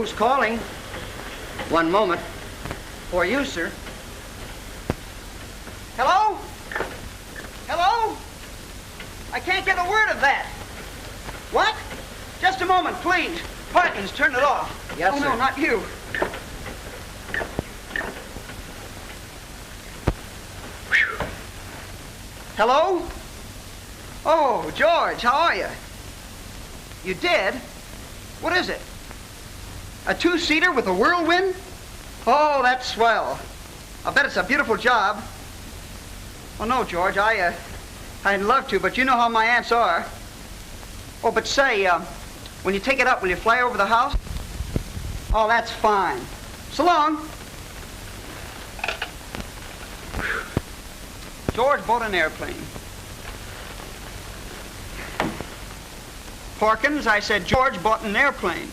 Who's calling? One moment. For you, sir. Hello? Hello? I can't get a word of that. What? Just a moment, please. Parkins, turn it off. Yes, sir. Oh, no, not you. Hello? Oh, George, how are you? You did? What is it? A two-seater with a whirlwind? Oh, that's swell. I bet it's a beautiful job. Oh, no, George, I'd love to, but you know how my aunts are. Oh, but say, when you take it up, will you fly over the house? Oh, that's fine. So long. George bought an airplane. Parkins, I said George bought an airplane.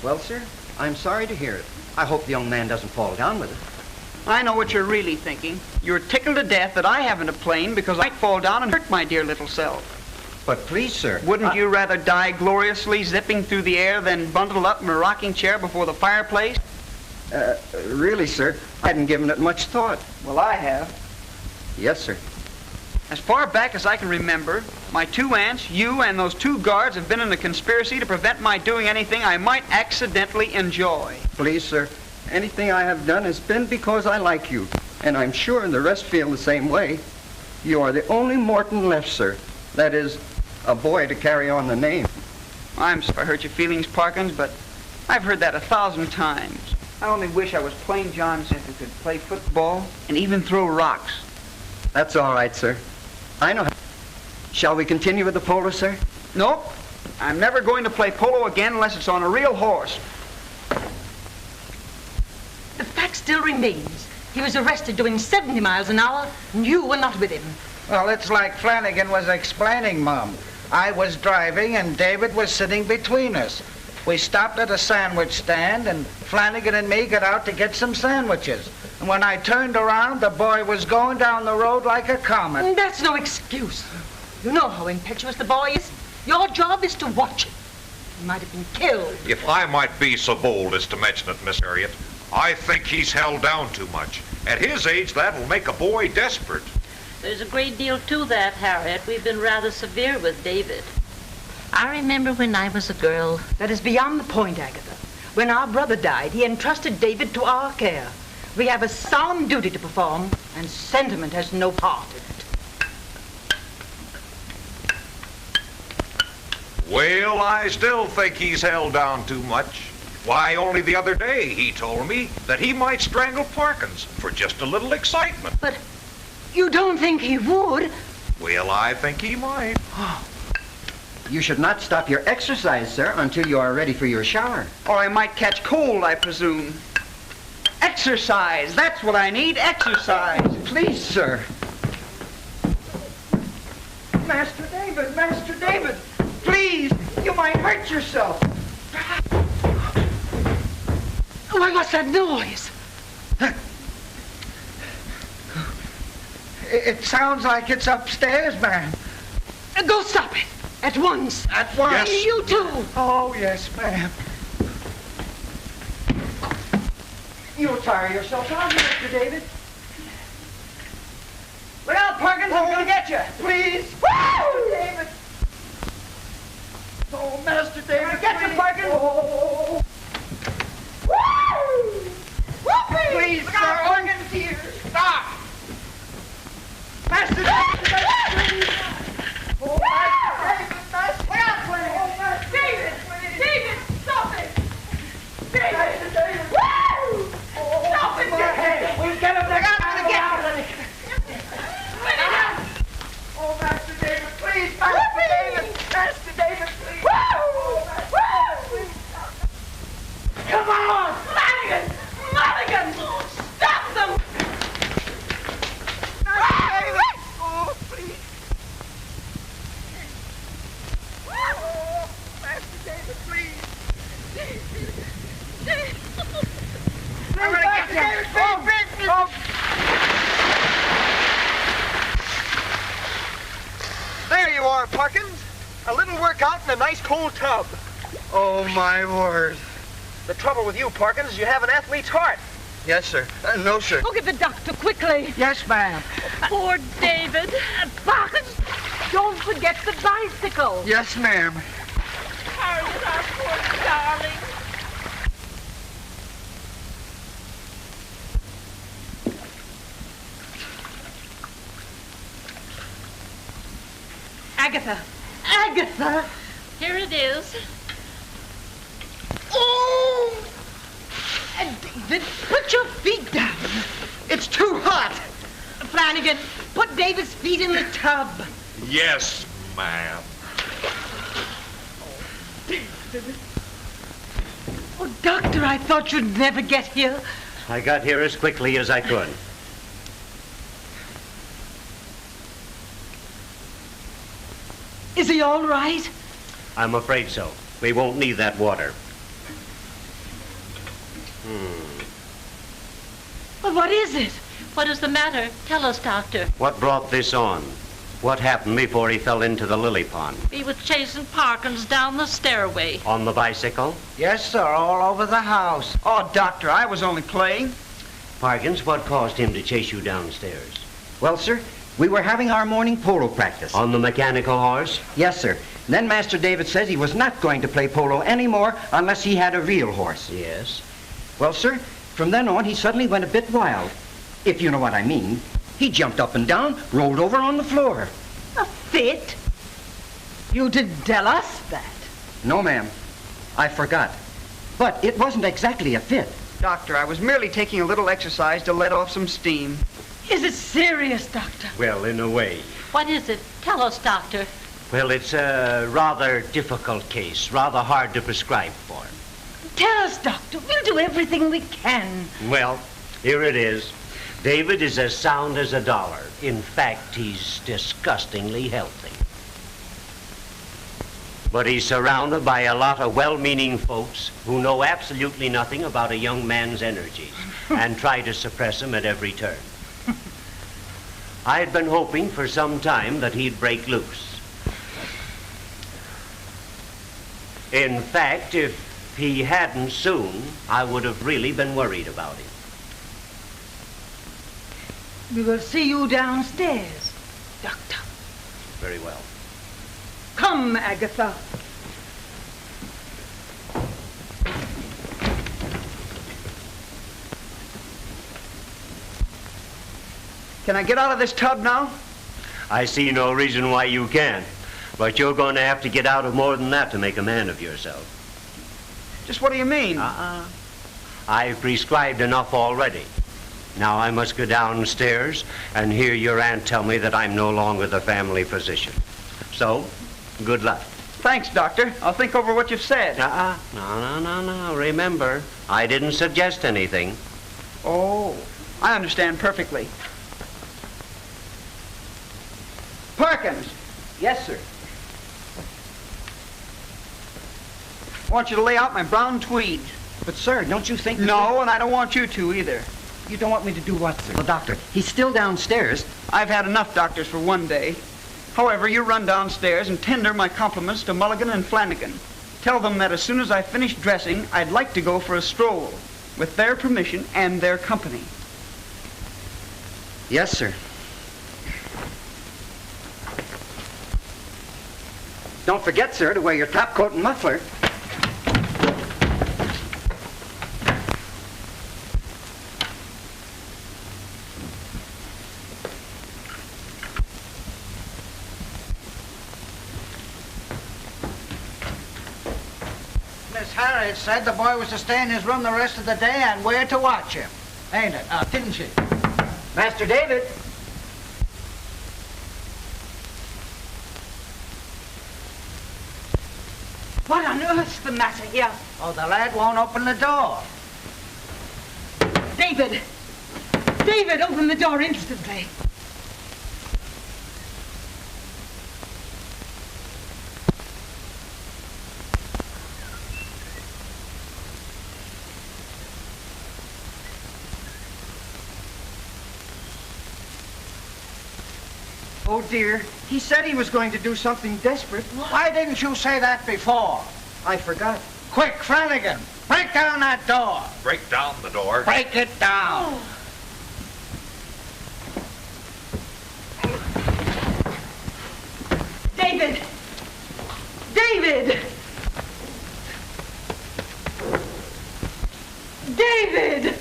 Well, sir, I'm sorry to hear it. I hope the young man doesn't fall down with it. I know what you're really thinking. You're tickled to death that I haven't a plane because I might fall down and hurt my dear little self. But please, sir. Wouldn't you rather die gloriously zipping through the air than bundled up in a rocking chair before the fireplace? Really, sir, I hadn't given it much thought. Well, I have. Yes, sir. As far back as I can remember, my two aunts, you, and those two guards have been in a conspiracy to prevent my doing anything I might accidentally enjoy. Please, sir, anything I have done has been because I like you, and I'm sure the rest feel the same way. You are the only Morton left, sir. That is, a boy to carry on the name. I'm sorry I hurt your feelings, Parkins, but I've heard that 1,000 times. I only wish I was plain John Smith who could play football and even throw rocks. That's all right, sir. I know how. Shall we continue with the polo, sir? Nope. I'm never going to play polo again unless it's on a real horse. The fact still remains. He was arrested doing 70 miles an hour, and you were not with him. Well, it's like Flanagan was explaining, Mom. I was driving, and David was sitting between us. We stopped at a sandwich stand, and Flanagan and me got out to get some sandwiches. And when I turned around, the boy was going down the road like a comet. That's no excuse. You know how impetuous the boy is. Your job is to watch him. He might have been killed. If I might be so bold as to mention it, Miss Harriet, I think he's held down too much. At his age, that'll make a boy desperate. There's a great deal to that, Harriet. We've been rather severe with David. I remember when I was a girl. That is beyond the point, Agatha. When our brother died, he entrusted David to our care. We have a solemn duty to perform, and sentiment has no part in it. Well, I still think he's held down too much. Why, only the other day he told me that he might strangle Parkins for just a little excitement. But you don't think he would? Well, I think he might. You should not stop your exercise, sir, until you are ready for your shower. Or I might catch cold, I presume. Exercise, that's what I need, exercise. Please, sir. Master David, please, you might hurt yourself. What was that noise? It sounds like it's upstairs, ma'am. Go stop it, at once. At once? Yes. You too. Oh, yes, ma'am. You'll tire yourself out, Mr. David. Look out, Parkins, I'm gonna get you. Please. Woo! David. Oh, Master David, I'm gonna get you, Parkins. Oh. Woo! Whoopee! Please, look out, Parkins, here. Stop. Master David, oh, Master David, look out, please. Oh, Master David, please. David, stop it. David. Master David. Woo! Stop it, David. We'll get him. Look out, I'm gonna get him. Oh, Master David, please. Master David. Master David, please. Woo! Woo! Come on! Flanagan! Mulligan! Stop them! Master David! Oh, please. Oh, Master David, please. I'm gonna get you. Oh, There you are, Parkins. A little workout in a nice cold tub. Oh, my word. The trouble with you, Parkins, is you have an athlete's heart. Yes, sir. No, sir. Go get the doctor quickly. Yes, ma'am. Poor David. Parkins, don't forget the bicycle. Yes, ma'am. Harriet, our poor darling. Agatha. Agatha. Here it is. Oh! David, put your feet down. It's too hot. Flanagan, put David's feet in the tub. Yes, ma'am. Oh, Doctor, I thought you'd never get here. I got here as quickly as I could. Is he all right? I'm afraid so. We won't need that water. Well, what is it? What is the matter? Tell us, Doctor. What brought this on? What happened before he fell into the lily pond? He was chasing Parkins down the stairway. On the bicycle? Yes, sir, all over the house. Oh, Doctor, I was only playing. Parkins, what caused him to chase you downstairs? Well, sir, we were having our morning polo practice. On the mechanical horse? Yes, sir. Then Master David says he was not going to play polo anymore unless he had a real horse. Yes. Well, sir, from then on, he suddenly went a bit wild, if you know what I mean. He jumped up and down, rolled over on the floor. A fit? You didn't tell us that. No, ma'am. I forgot. But it wasn't exactly a fit. Doctor, I was merely taking a little exercise to let off some steam. Is it serious, Doctor? Well, in a way. What is it? Tell us, Doctor. Well, it's a rather difficult case, rather hard to prescribe for. Tell us, Doctor. We'll do everything we can. Well, here it is. David is as sound as a dollar. In fact, he's disgustingly healthy. But he's surrounded by a lot of well-meaning folks who know absolutely nothing about a young man's energies and try to suppress him at every turn. I had been hoping for some time that he'd break loose. In fact, if he hadn't soon, I would have really been worried about him. We will see you downstairs, Doctor. Very well. Come, Agatha. Can I get out of this tub now? I see no reason why you can't, but you're going to have to get out of more than that to make a man of yourself. Just what do you mean? I've prescribed enough already. Now I must go downstairs and hear your aunt tell me that I'm no longer the family physician. So, good luck. Thanks, Doctor. I'll think over what you've said. No. Remember, I didn't suggest anything. Oh, I understand perfectly. Parkins. Yes, sir. I want you to lay out my brown tweed. But, sir, don't you think... No, and I don't want you to either. You don't want me to do what, sir? Well, Doctor, he's still downstairs. I've had enough doctors for one day. However, you run downstairs and tender my compliments to Mulligan and Flanagan. Tell them that as soon as I finish dressing, I'd like to go for a stroll, with their permission and their company. Yes, sir. Don't forget, sir, to wear your top coat and muffler. Miss Harriet said the boy was to stay in his room the rest of the day and we're to watch him. Ain't it? Didn't she? Master David. What on earth's the matter here? Oh, the lad won't open the door. David! David, open the door instantly. Oh, dear. He said he was going to do something desperate. Why didn't you say that before? I forgot. Quick, Flanagan, Break down that door. Break down the door. Break it down. David! David! David!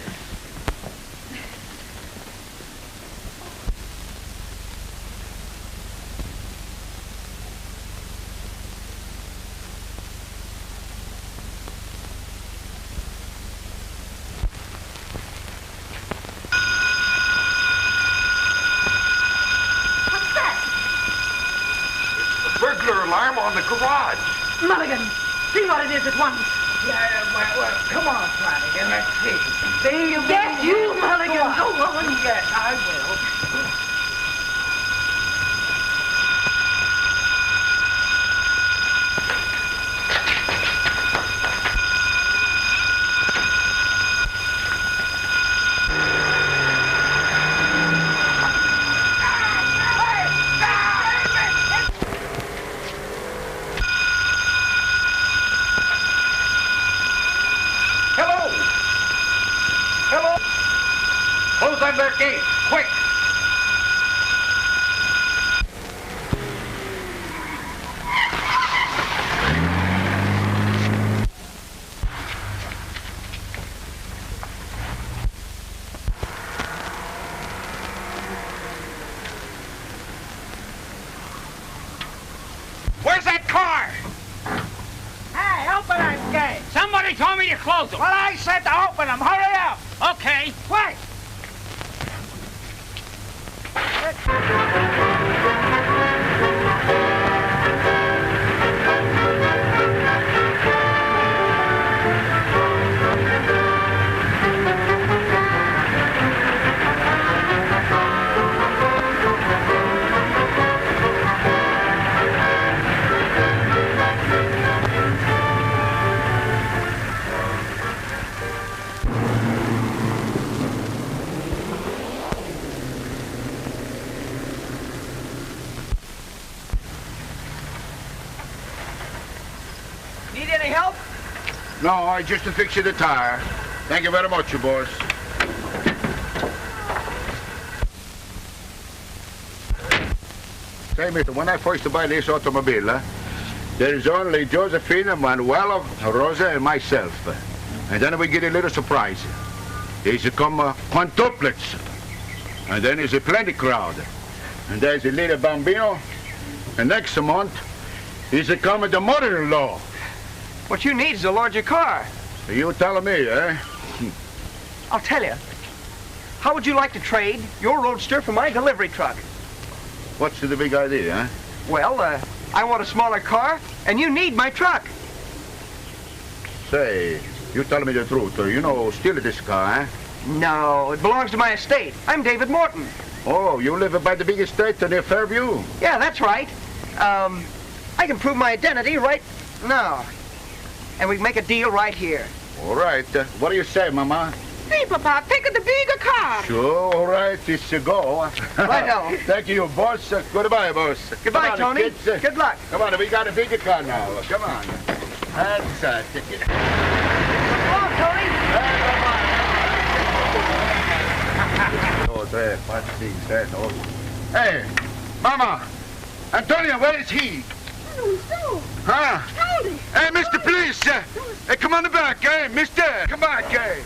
Alarm on the garage. Mulligan, see what it is at once. Well, come on, Flanagan, let's see. See you, Yes, you, Mulligan, go on. Yes, I will. Gate, quick! Where's that car? Hey, open that gate. Somebody told me to close them. Well, I said to open them. Hurry up. Okay. Quick. No, I just to fix you the tire. Thank you very much, you boss. Say, mister, when I first buy this automobile, there is only Josephine, Manuela, Rosa, and myself. And then we get a little surprise. It's come quintuplets. And then there's a plenty crowd. And there's a little bambino. And next month, is coming the mother-in-law. What you need is a larger car. You telling me, eh? I'll tell you. How would you like to trade your roadster for my delivery truck? What's the big idea, huh? Well, I want a smaller car, and you need my truck. Say, you tell me the truth. You know, steal this car, eh? No, it belongs to my estate. I'm David Morton. Oh, you live by the big estate near Fairview? Yeah, that's right. I can prove my identity right now. And we can make a deal right here. All right. What do you say, Mama? See, Papa, take the bigger car. Sure, all right. It's a go. Right now. Thank you, boss. Goodbye, boss. Goodbye, Come on, Tony. kids. Good luck. Come on, we got a bigger car now. Come on. That's take it. Come on, Tony. Hey, Mama. Antonio, where is he? Huh? Hey, Mr. Police! Hey, come on the back, eh? Mister, come back, eh?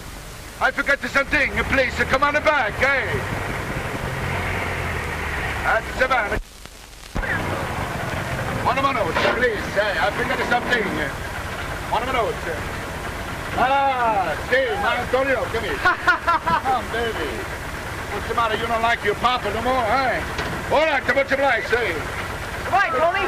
I forgot something, please. Come on the back, eh? That's the man. 1 minute, please. I forgot something. 1 minute. See, my Antonio, come here. Come on, baby. What's the matter? You don't like your papa no more, eh? All right, come on, say. Goodbye, Tony.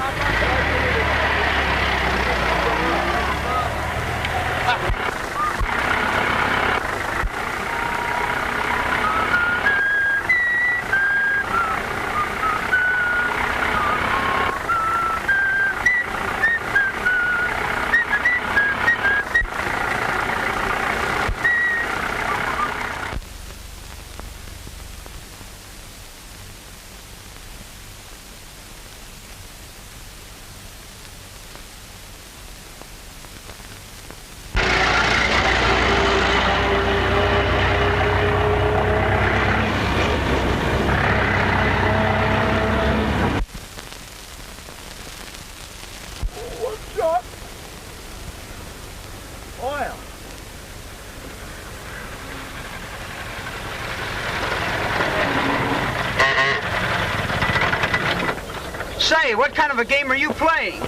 Say, what kind of a game are you playing?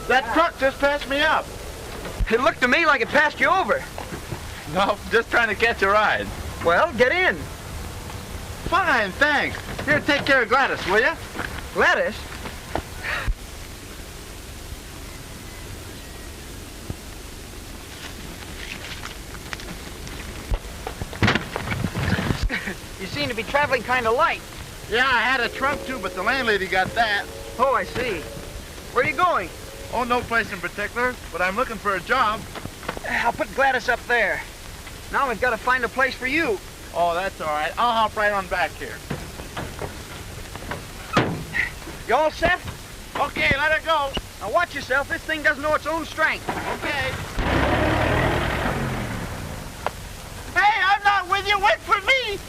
That truck just passed me up. It looked to me like it passed you over. No, just trying to catch a ride. Well, get in. Fine, thanks. Here, take care of Gladys, will you? Gladys? You seem to be traveling kind of light. Yeah, I had a trunk too, but the landlady got that. Oh, I see. Where are you going? Oh, no place in particular, but I'm looking for a job. I'll put Gladys up there. Now we've got to find a place for you. Oh, that's all right. I'll hop right on back here. You all set? Okay, let her go. Now watch yourself. This thing doesn't know its own strength. Okay. Hey, I'm not with you. Wait for me.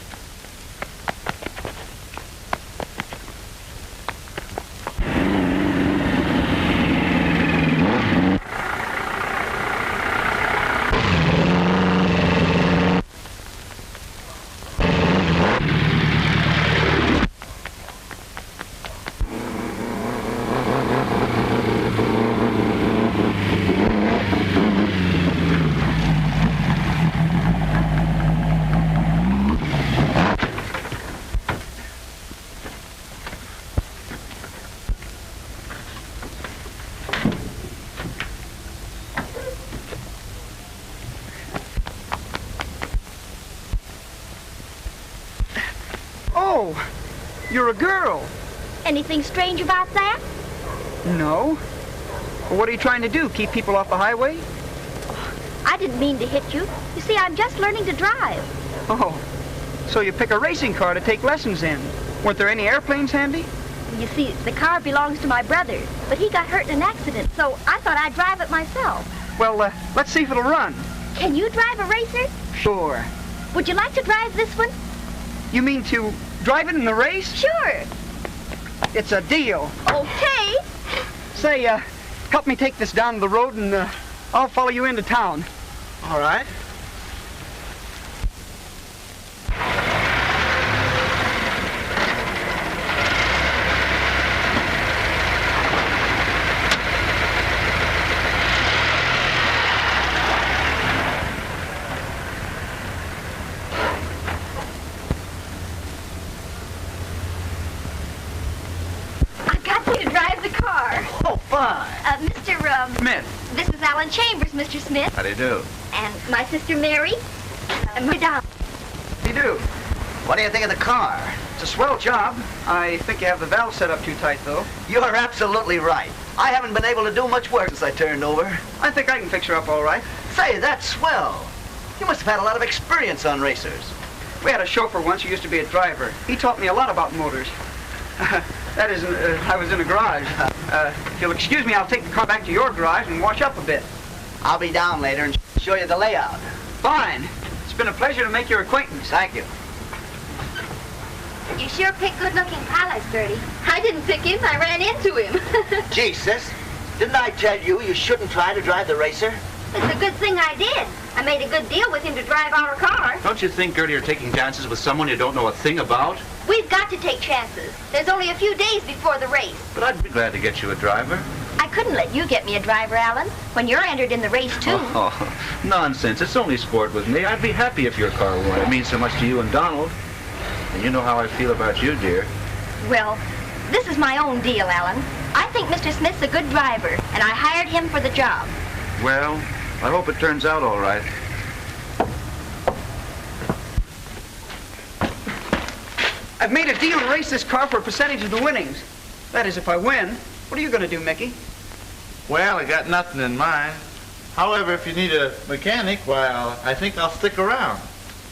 You're a girl. Anything strange about that? No. Well, what are you trying to do? Keep people off the highway? I didn't mean to hit you. You see, I'm just learning to drive. Oh, so you pick a racing car to take lessons in. Weren't there any airplanes handy? You see, the car belongs to my brother, but he got hurt in an accident, so I thought I'd drive it myself. Well, let's see if it'll run. Can you drive a racer? Sure. Would you like to drive this one? You mean to drive it in the race? Sure. It's a deal. Okay. Say, help me take this down the road and I'll follow you into town. All right. Mr. Smith. This is Alan Chambers, Mr. Smith. How do you do? And my sister Mary. And McDowell. You do? What do you think of the car? It's a swell job. I think you have the valve set up too tight, though. You're absolutely right. I haven't been able to do much work since I turned over. I think I can fix her up all right. Say, that's swell. You must have had a lot of experience on racers. We had a chauffeur once who used to be a driver. He taught me a lot about motors. That is, I was in a garage. If you'll excuse me, I'll take the car back to your garage and wash up a bit. I'll be down later and show you the layout. Fine. It's been a pleasure to make your acquaintance. Thank you. You sure pick good-looking pilots, Gertie. I didn't pick him. I ran into him. Gee, sis, didn't I tell you you shouldn't try to drive the racer? It's a good thing I did. I made a good deal with him to drive our car. Don't you think, Gertie, you're taking chances with someone you don't know a thing about? We've got to take chances. There's only a few days before the race. But I'd be glad to get you a driver. I couldn't let you get me a driver, Alan, when you're entered in the race, too. Oh, nonsense. It's only sport with me. I'd be happy if your car won. It means so much to you and Donald. And you know how I feel about you, dear. Well, this is my own deal, Alan. I think Mr. Smith's a good driver, and I hired him for the job. Well, I hope it turns out all right. I've made a deal to race this car for a percentage of the winnings. That is, if I win. What are you going to do, Mickey? Well, I got nothing in mind. However, if you need a mechanic, well, I think I'll stick around.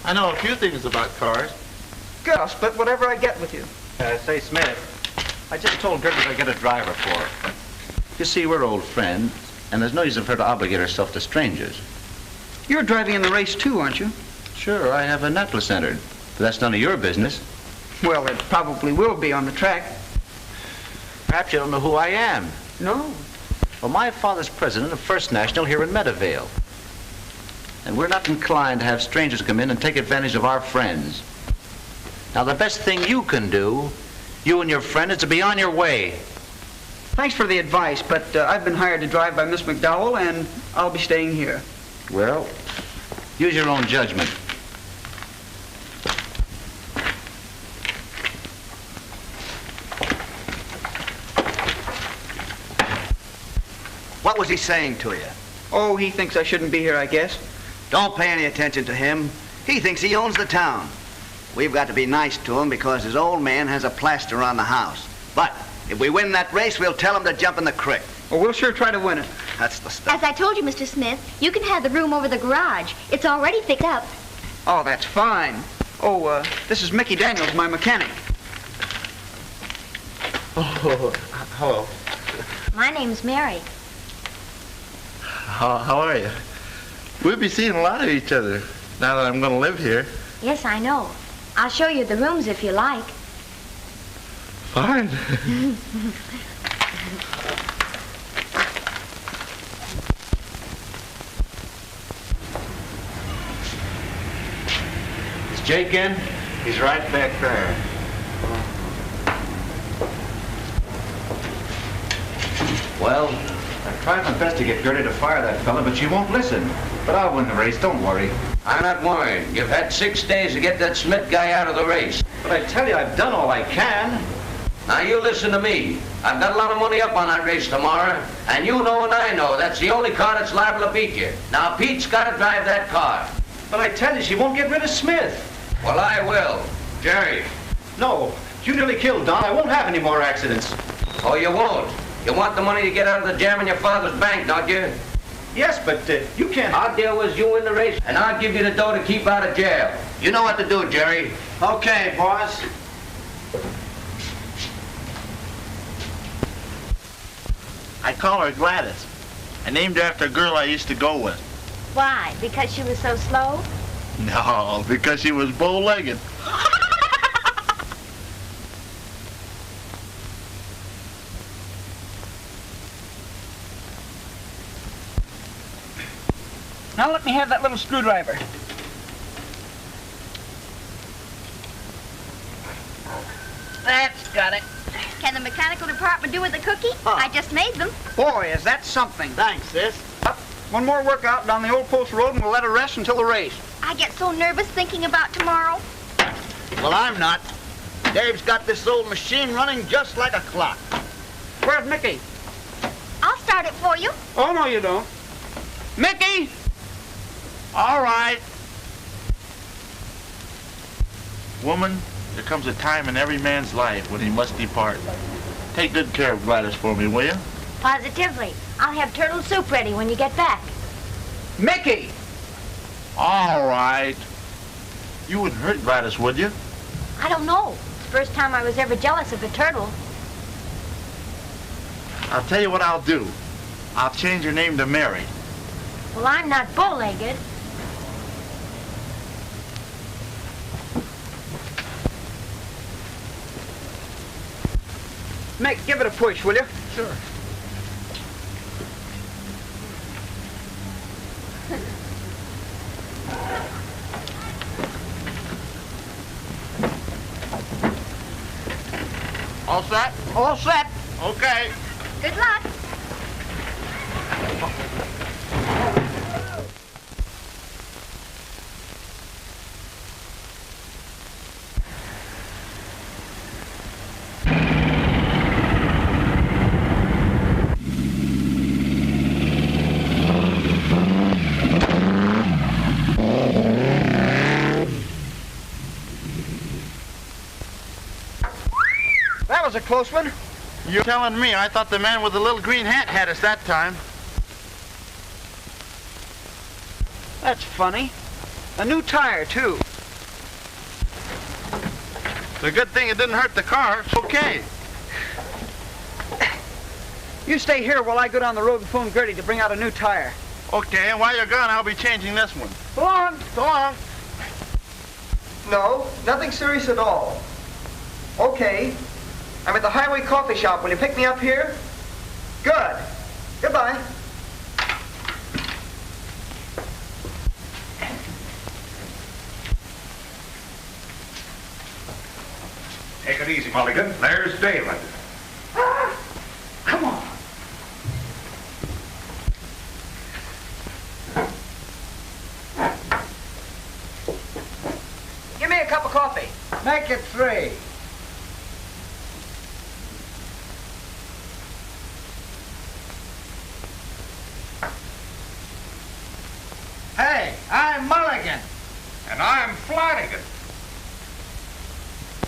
I know a few things about cars. Good, I'll split whatever I get with you. Say, Smith, I just told Gertie I'd get a driver for her. You see, we're old friends, and there's no use of her to obligate herself to strangers. You're driving in the race, too, aren't you? Sure, I have a necklace entered, but that's none of your business. Well, it probably will be on the track. Perhaps you don't know who I am. No. Well, my father's president of First National here in Meadowvale. And we're not inclined to have strangers come in and take advantage of our friends. Now, the best thing you can do, you and your friend, is to be on your way. Thanks for the advice, but I've been hired to drive by Miss McDowell, and I'll be staying here. Well, use your own judgment. What was he saying to you? Oh, he thinks I shouldn't be here, I guess. Don't pay any attention to him. He thinks he owns the town. We've got to be nice to him because his old man has a plaster on the house. But if we win that race, we'll tell him to jump in the creek. Well, we'll sure try to win it. That's the stuff. As I told you, Mr. Smith, you can have the room over the garage. It's already fixed up. Oh, that's fine. Oh, this is Mickey Daniels, my mechanic. Oh, hello. My name's Mary. How are you? We'll be seeing a lot of each other now that I'm going to live here. Yes, I know. I'll show you the rooms if you like. Fine. Is Jake in? He's right back there. Well, I tried my best to get Gertie to fire that fella, but she won't listen. But I'll win the race, don't worry. I'm not worried. You've had 6 days to get that Smith guy out of the race. But I tell you, I've done all I can. Now you listen to me. I've got a lot of money up on that race tomorrow, and you know and I know that's the only car that's liable to beat you. Now Pete's got to drive that car. But I tell you, she won't get rid of Smith. Well, I will. Jerry. No, you nearly killed Don. I won't have any more accidents. Oh, you won't? You want the money to get out of the jam in your father's bank, don't you? Yes, but you can't. Our deal was you win the race, and I'll give you the dough to keep out of jail. You know what to do, Jerry. Okay, boss. I call her Gladys. I named her after a girl I used to go with. Why? Because she was so slow? No, because she was bow-legged. Now let me have that little screwdriver. That's got it. Can the mechanical department do with a cookie? I just made them. Boy, is that something. Thanks, sis. Up. One more workout down the old post road and we'll let her rest until the race. I get so nervous thinking about tomorrow. Well, I'm not. Dave's got this old machine running just like a clock. Where's Mickey? I'll start it for you. Oh, no, you don't. Mickey! All right. Woman, there comes a time in every man's life when he must depart. Take good care of Gladys for me, will you? Positively. I'll have turtle soup ready when you get back. Mickey! All right. You wouldn't hurt Gladys, would you? I don't know. It's the first time I was ever jealous of a turtle. I'll tell you what I'll do. I'll change her name to Mary. Well, I'm not bow-legged. Mick, give it a push, will you? Sure. All set? All set. Okay. Good luck. That was a close one. You're telling me. I thought the man with the little green hat had us that time. That's funny. A new tire, too. It's a good thing it didn't hurt the car. It's okay. You stay here while I go down the road and phone Gertie to bring out a new tire. Okay, and while you're gone, I'll be changing this one. So long. So long. No, nothing serious at all. Okay. I'm at the highway coffee shop. Will you pick me up here? Good. Goodbye. Take it easy, Mulligan. There's David. Come on. make it 3. Hey, I'm Mulligan. And I'm Flanagan.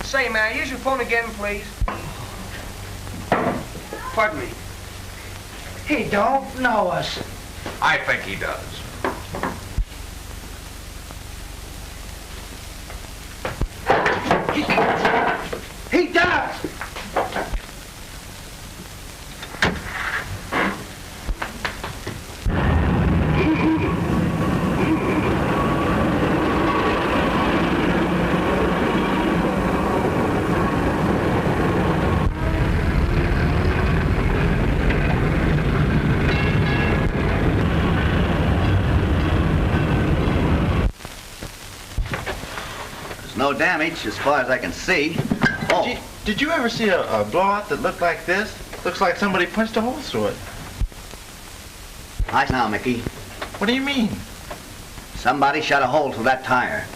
Say, man, use your phone again, please. Pardon me. He don't know us. I think he does. He does. No damage as far as I can see. Oh. Did you ever see a blowout that looked like this? Looks like somebody punched a hole through it. Nice now, Mickey. What do you mean? Somebody shot a hole through that tire.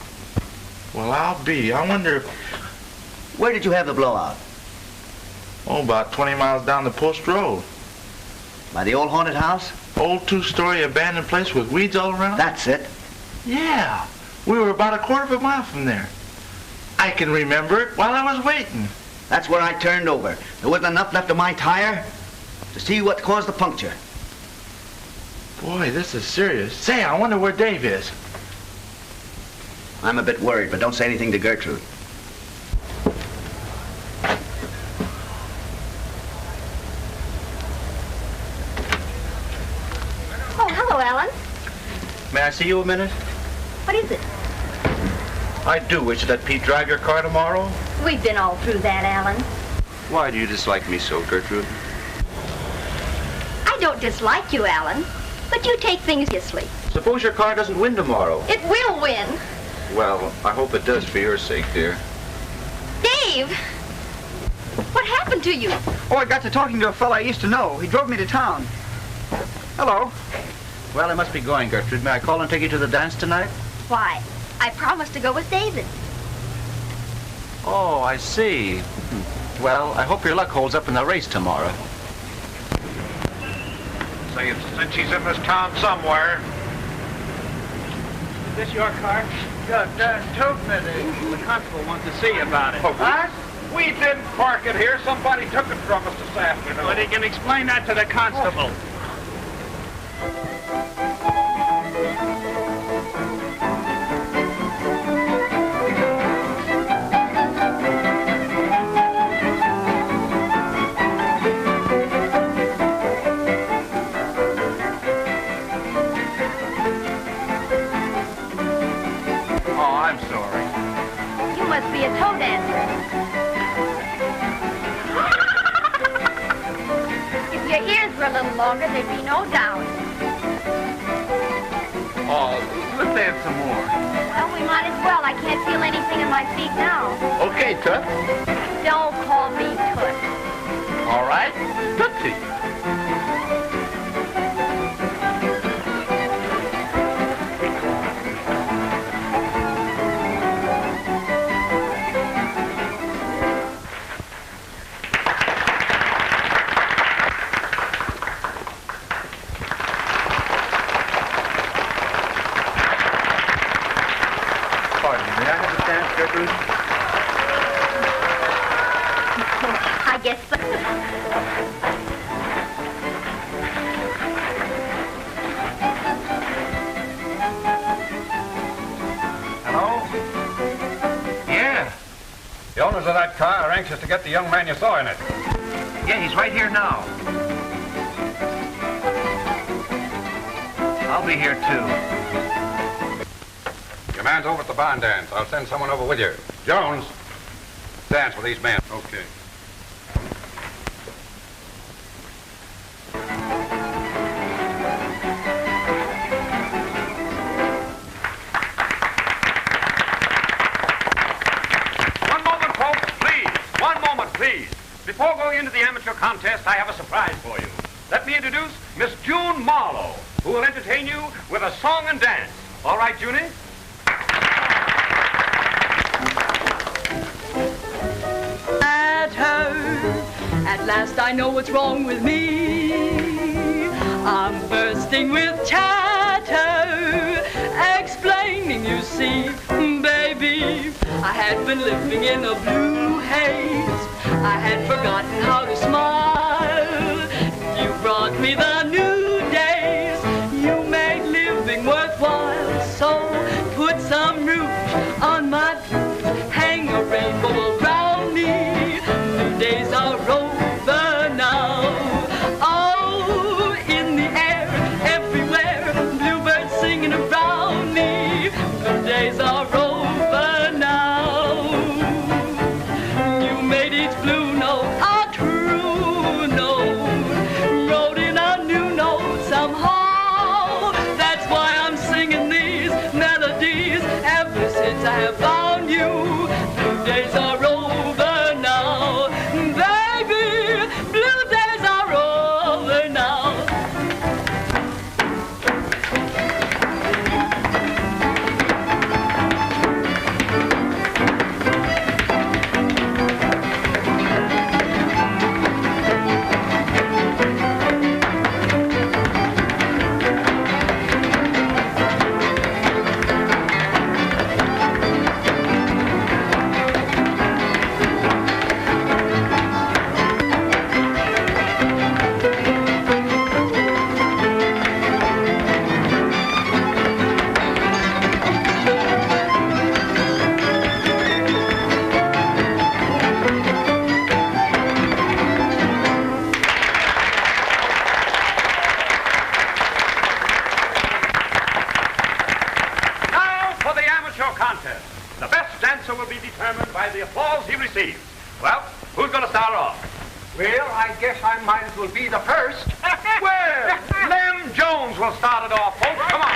Well, I'll be. I wonder... Where did you have the blowout? Oh, about 20 miles down the post road. By the old haunted house? Old 2-story abandoned place with weeds all around? That's it. Yeah. We were about a quarter of a mile from there. I can remember it while I was waiting. That's where I turned over. There wasn't enough left of my tire to see what caused the puncture. Boy, this is serious. Say, I wonder where Dave is. I'm a bit worried, but don't say anything to Gertrude. Oh, hello, Alan. May I see you a minute? What is it? I do wish that Pete drive your car tomorrow. We've been all through that, Alan. Why do you dislike me so, Gertrude? I don't dislike you, Alan, but you take things seriously. Suppose your car doesn't win tomorrow. It will win. Well, I hope it does for your sake, dear. Dave! What happened to you? Oh, I got to talking to a fellow I used to know. He drove me to town. Hello. Well, I must be going, Gertrude. May I call and take you to the dance tonight? Why, I promised to go with David. Oh, I see. Well, I hope your luck holds up in the race tomorrow. Say, since he's in this town somewhere. Is this your car? Good, tootin' it is. The constable wants to see you about it. Oh, what? We didn't park it here. Somebody took it from us this afternoon. But he can explain that to the constable. Must be a toe dancer. If your ears were a little longer, there'd be no doubt. Oh, let's dance some more. Well, we might as well. I can't feel anything in my feet now. Okay, Tut. Don't call me Tut. All right, Tootsie. I guess so. Hello? Yeah. The owners of that car are anxious to get the young man you saw in it. Yeah, he's right here now. I'll be here, too. Your man's over at the barn dance. I'll send someone over with you. Jones, dance with these men. Okay. Before going into the amateur contest, I have a surprise for you. Let me introduce Miss June Marlowe, who will entertain you with a song and dance. All right, Junie? At last I know what's wrong with me. I'm bursting with chatter, explaining, you see, baby. I had been living in a blue haze. I had forgotten how to smile. You brought me the new days. You made living worthwhile. So put some rouge on my boots, hang a rainbow around me. New days are over now. Oh, in the air, everywhere, bluebirds singing around me. New days are over now. You made each blue note a true note, wrote in a new note somehow. That's why I'm singing these melodies ever since I have found you. Blue days are over now, baby. Blue days are over now. Now for the amateur contest. The best dancer will be determined by the applause he receives. Well, who's going to start off? Well, I guess I might as well be the first. Well, Lem Jones will start it off, folks. Come on.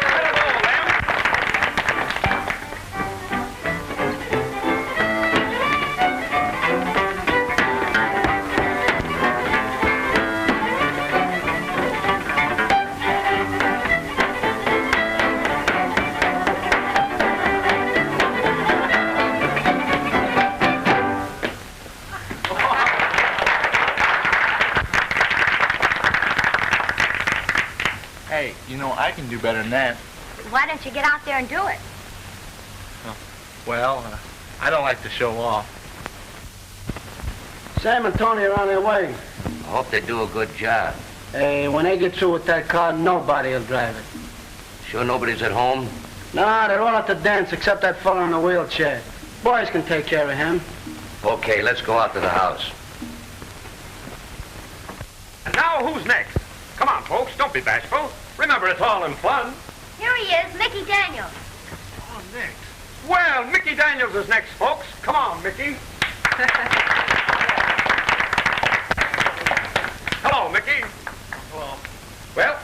Let it roll, Lem. Hey, you know, I can do better than that. Why don't you get out there and do it? Well, I don't like to show off. Sam and Tony are on their way. I hope they do a good job. Hey, when they get through with that car, nobody will drive it. Sure nobody's at home? Nah, they're all at the dance except that fella in the wheelchair. Boys can take care of him. Okay, let's go out to the house. And now who's next? Come on, folks. Don't be bashful. Remember, it's all in fun. Here he is, Mickey Daniels. Oh, next. Well, Mickey Daniels is next, folks. Come on, Mickey. Hello, Mickey. Hello. Well,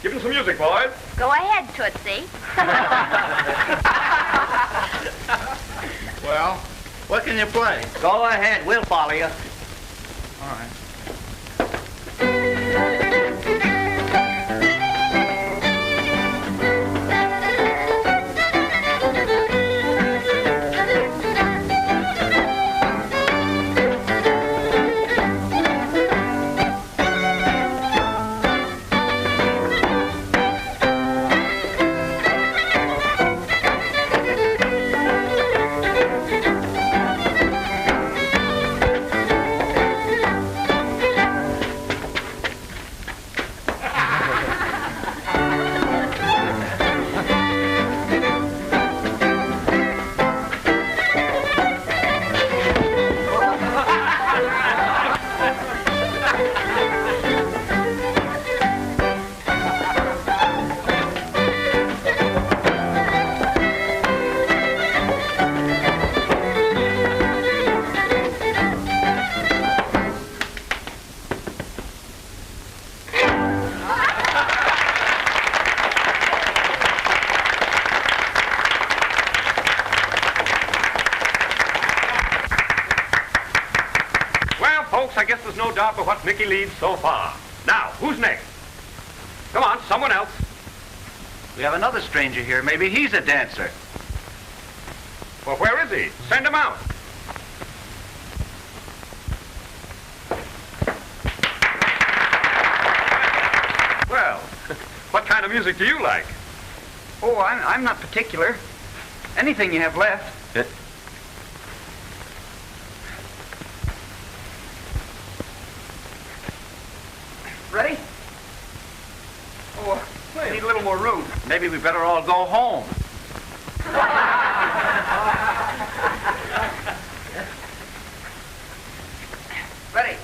give him some music, boys. Go ahead, Tootsie. Well, what can you play? Go ahead, we'll follow you. All right. I guess there's no doubt but what Mickey leads so far. Now, who's next? Come on, someone else. We have another stranger here. Maybe he's a dancer. Well, where is he? Send him out. kind of music do you like? Oh, I'm not particular. Anything you have left. Ready? Oh, I need a little more room. Maybe we better all go home. Ready?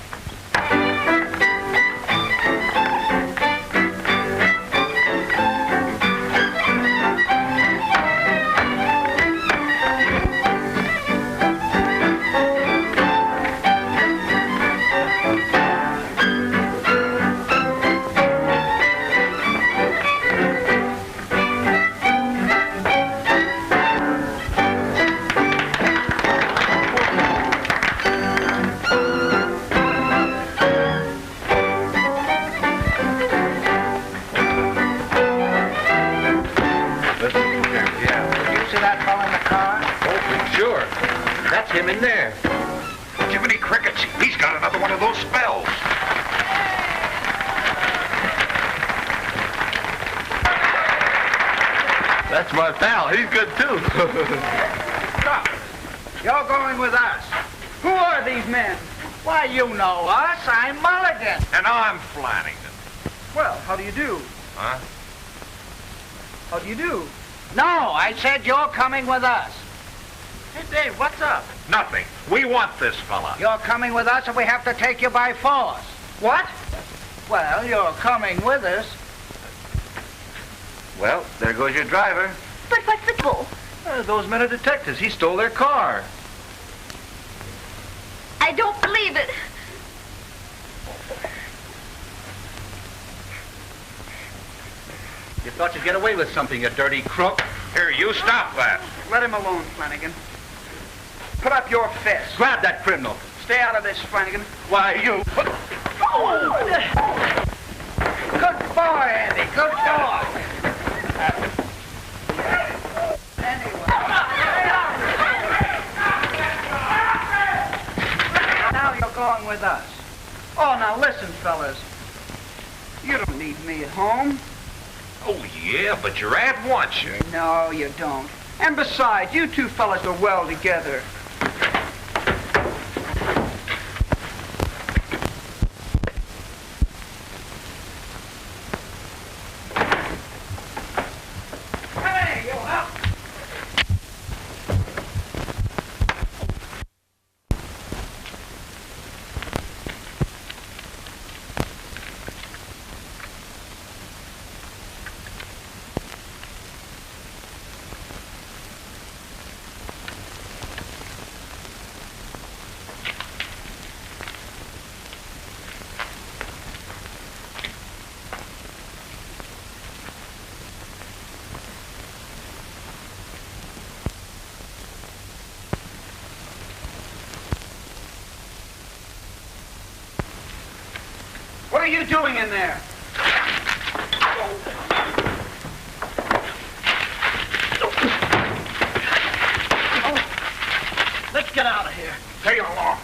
Him in there. Jiminy crickets, he's got another one of those spells. That's my pal. He's good, too. Stop. You're going with us. Who are these men? Why, you know us. I'm Mulligan. And I'm Flanagan. Well, how do you do? Huh? How do you do? No, I said you're coming with us. Hey, Dave, what's up? Nothing. We want this fella. You're coming with us and we have to take you by force. What? Well, you're coming with us. Well, there goes your driver. But what's the trouble? Those men are detectives. He stole their car. I don't believe it. You thought you'd get away with something, you dirty crook. Here, you stop that. Let him alone, Flanagan. Put up your fist. Grab that criminal. Stay out of this, Flanagan. Why, you... Oh! Good boy, Andy. Good boy. Now you're going with us. Oh, now listen, fellas. You don't need me at home. Oh, yeah, but your aunt wants you. No, you don't. And besides, you two fellas are well together. Hey, you up? What are you doing in there? Oh. Let's get out of here. Take it along.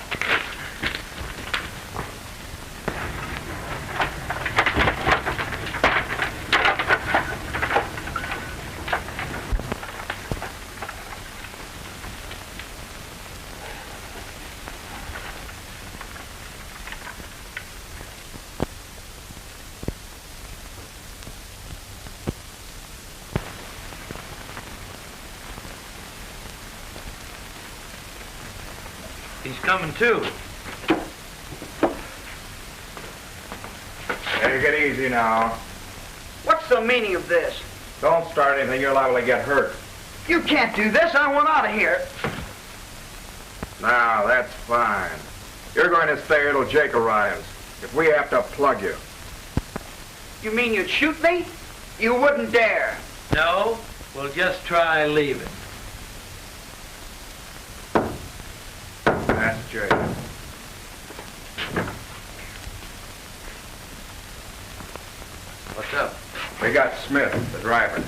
He's coming, too. Take it easy now. What's the meaning of this? Don't start anything. You're liable to get hurt. You can't do this. I want out of here. Now, that's fine. You're going to stay here till Jake arrives. If we have to plug you. You mean you'd shoot me? You wouldn't dare. No, we'll just try leaving. That's Jake. What's up? We got Smith, the driver.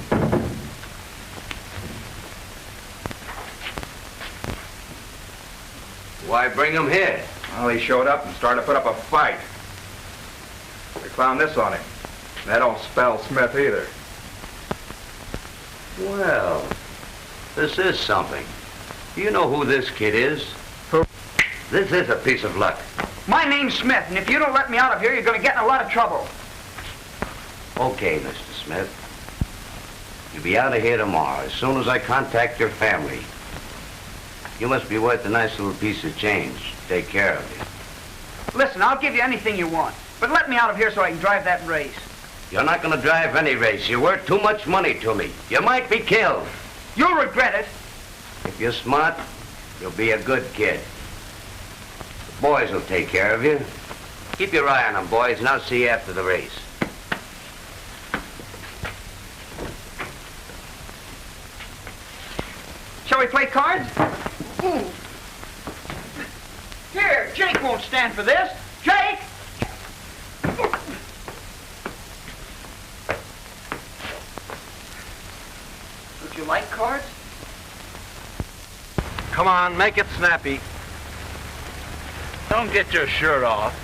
Why bring him here? Well, he showed up and started to put up a fight. We found this on him. That don't spell Smith either. Well, this is something. Do you know who this kid is? Who? This is a piece of luck. My name's Smith, and if you don't let me out of here, you're going to get in a lot of trouble. Okay, Mr. Smith. You'll be out of here tomorrow, as soon as I contact your family. You must be worth a nice little piece of change. Take care of you. Listen, I'll give you anything you want, but let me out of here so I can drive that race. You're not going to drive any race. You're worth too much money to me. You might be killed. You'll regret it. If you're smart, you'll be a good kid. The boys will take care of you. Keep your eye on them, boys, and I'll see you after the race. Shall we play cards? Ooh. Here, Jake won't stand for this. Jake! Would you like cards? Come on, make it snappy. Don't get your shirt off.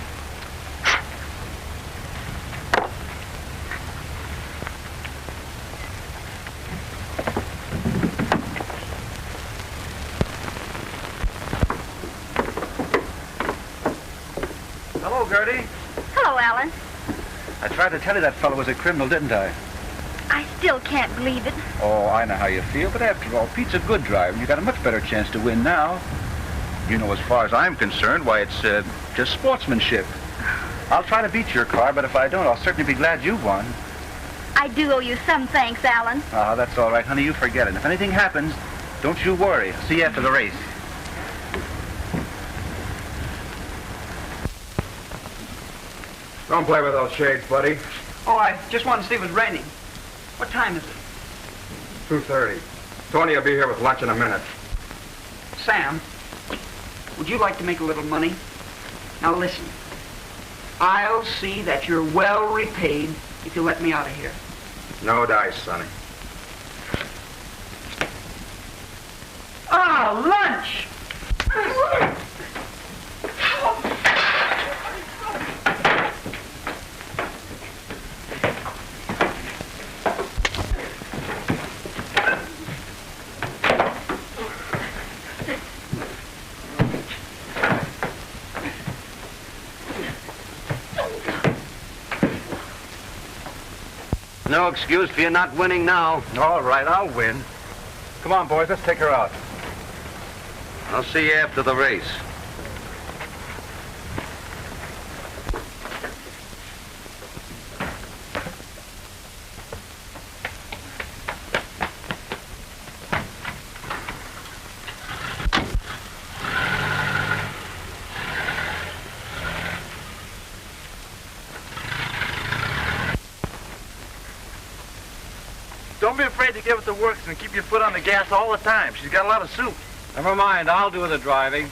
Hello, Gertie. Hello, Alan. I tried to tell you that fellow was a criminal, didn't I? I still can't believe it. Oh, I know how you feel, but after all, Pete's a good driver, and you got a much better chance to win now. You know, as far as I'm concerned, why, it's just sportsmanship. I'll try to beat your car, but if I don't, I'll certainly be glad you won. I do owe you some thanks, Alan. Ah, that's all right, honey. You forget it. If anything happens, don't you worry. I'll see you after the race. Don't play with those shades, buddy. Oh, I just wanted to see if it was raining. What time is it? 2:30. Tony will be here with lunch in a minute. Sam, would you like to make a little money? Now listen, I'll see that you're well repaid if you let me out of here. No dice, Sonny. Ah, lunch! No excuse for you not winning now. All right, I'll win. Come on, boys, let's take her out. I'll see you after the race. Don't be afraid to give it the works and keep your foot on the gas all the time. She's got a lot of soup. Never mind, I'll do the driving.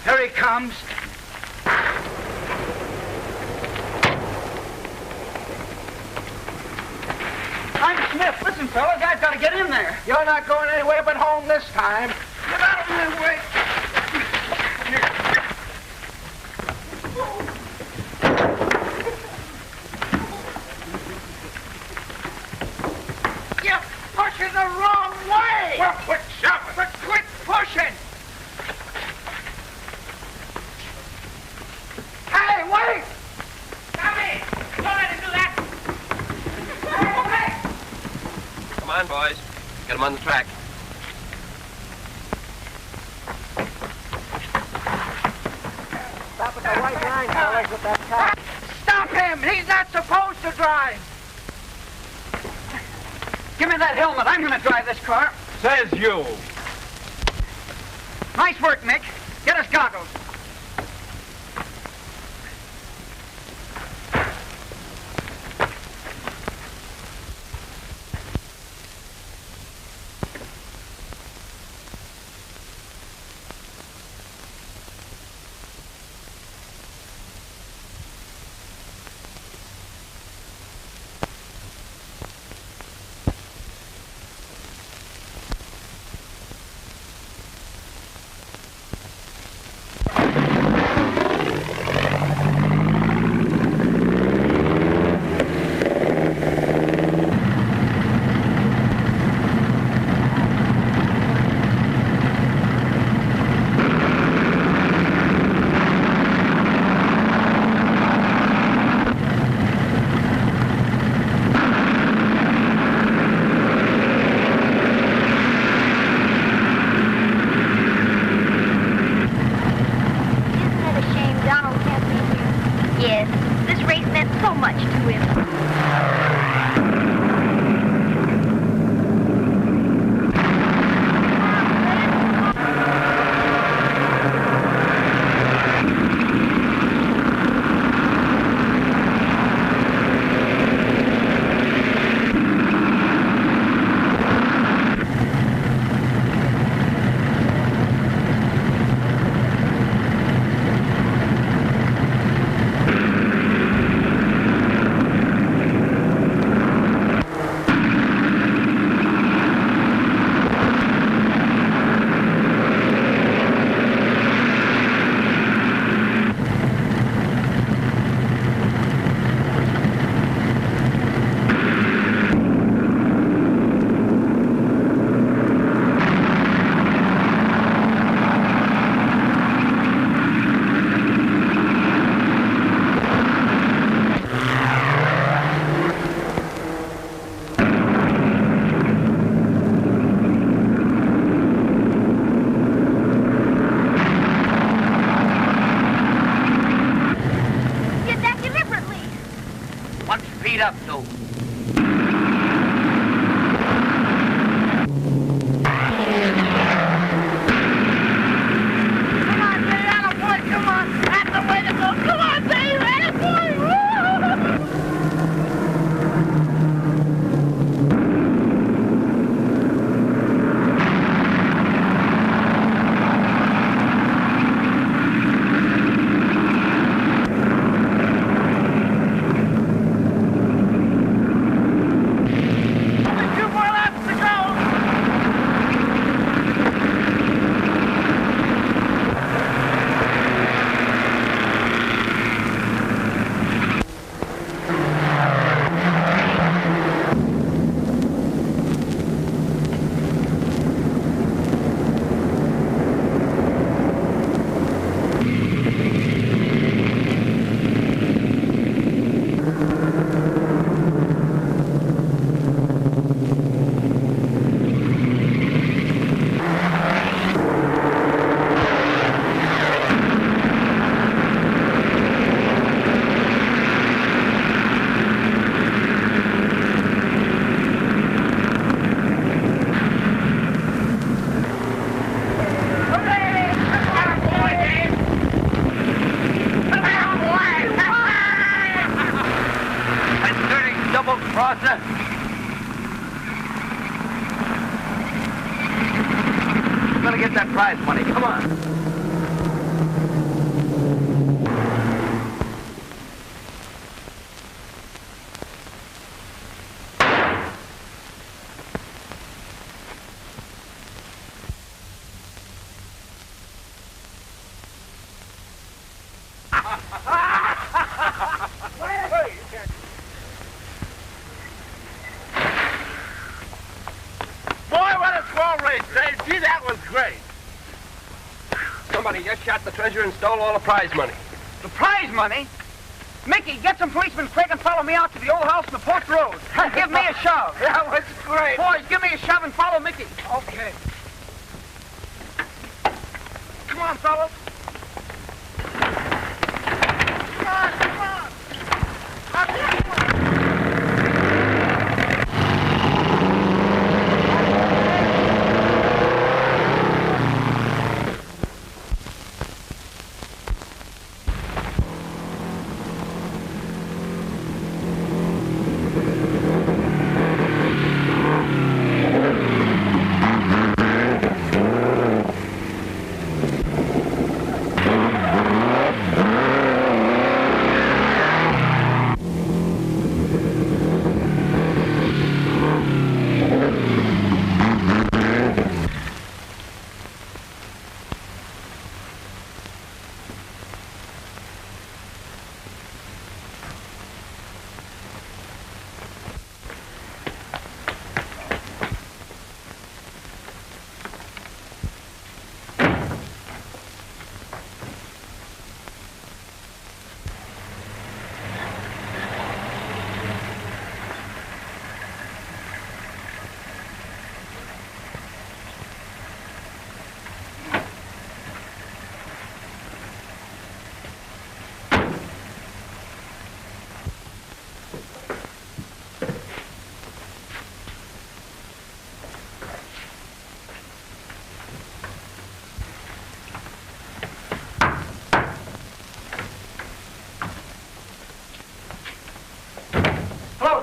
Here he comes. I'm Smith. Listen, fella, guy's got to get in there. You're not going anywhere but home this time. Get out of my way. You're pushing the wrong way. Well, quit shoving. But quit pushing. Hey, wait! Tommy! Don't let him do that! Come on, boys. Get them on the track. Stop at the white line, fellas, with that car. Stop him! He's not supposed to drive. Give me that helmet. I'm going to drive this car. Says you. Nice work, Mick. Get us goggles. speed up to? Shot the treasure and stole all the prize money. The prize money? Mickey, get some policemen quick and follow me out to the old house in the Post Road. Give me a shove. That was great. Boys, give me a shove and follow Mickey. Okay. Come on, fellas. Come on, come on.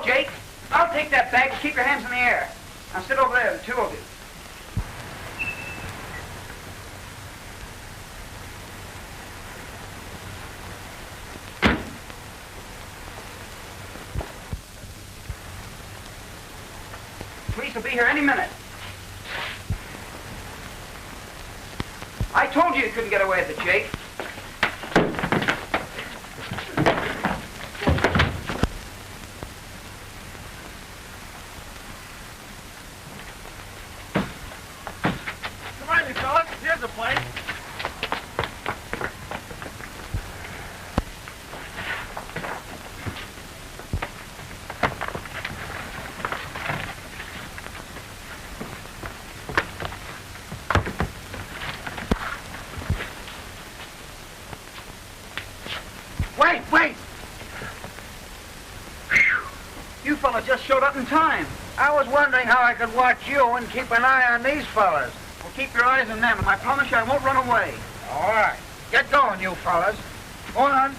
Jake. I'll take that bag and keep your hands in the air. Now sit over there, the two of you. Police will be here any minute. I told you couldn't get away with it, Jake. fellas just showed up in time. I was wondering how I could watch you and keep an eye on these fellas. Well, keep your eyes on them, and I promise you I won't run away. All right. Get going, you fellas. Go on.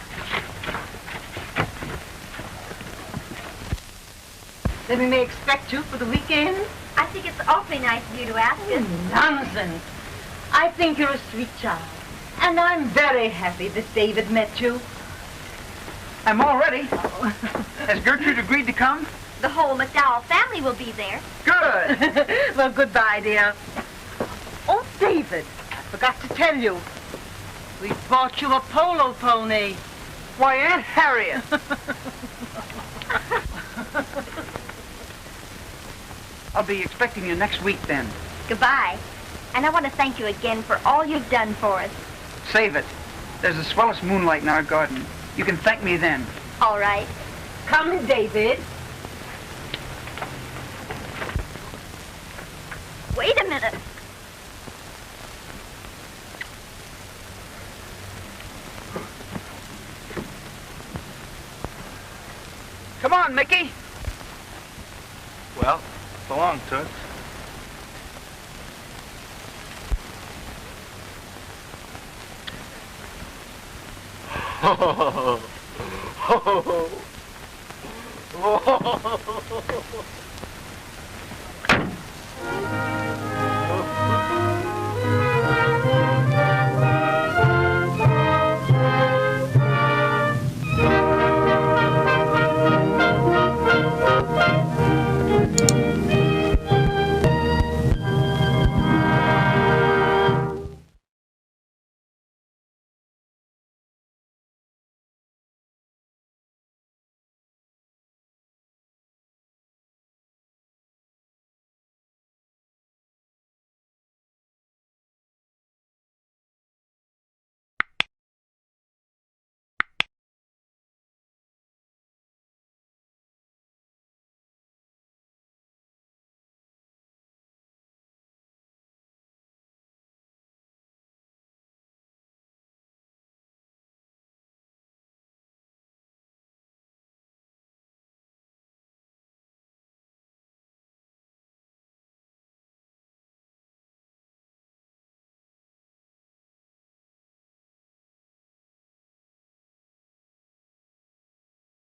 Then we may expect you for the weekend? I think it's awfully nice of you to ask us. Nonsense. I think you're a sweet child. And I'm very happy that David met you. I'm all ready. Has Gertrude agreed to come? The whole McDowell family will be there. Good. Well, goodbye, dear. Oh, David, I forgot to tell you. We bought you a polo pony. Why, Aunt Harriet. I'll be expecting you next week then. Goodbye. And I want to thank you again for all you've done for us. Save it. There's the swellest moonlight in our garden. You can thank me then. All right. Come, David. Wait a minute. Come on, Mickey. Well, so long, Toots.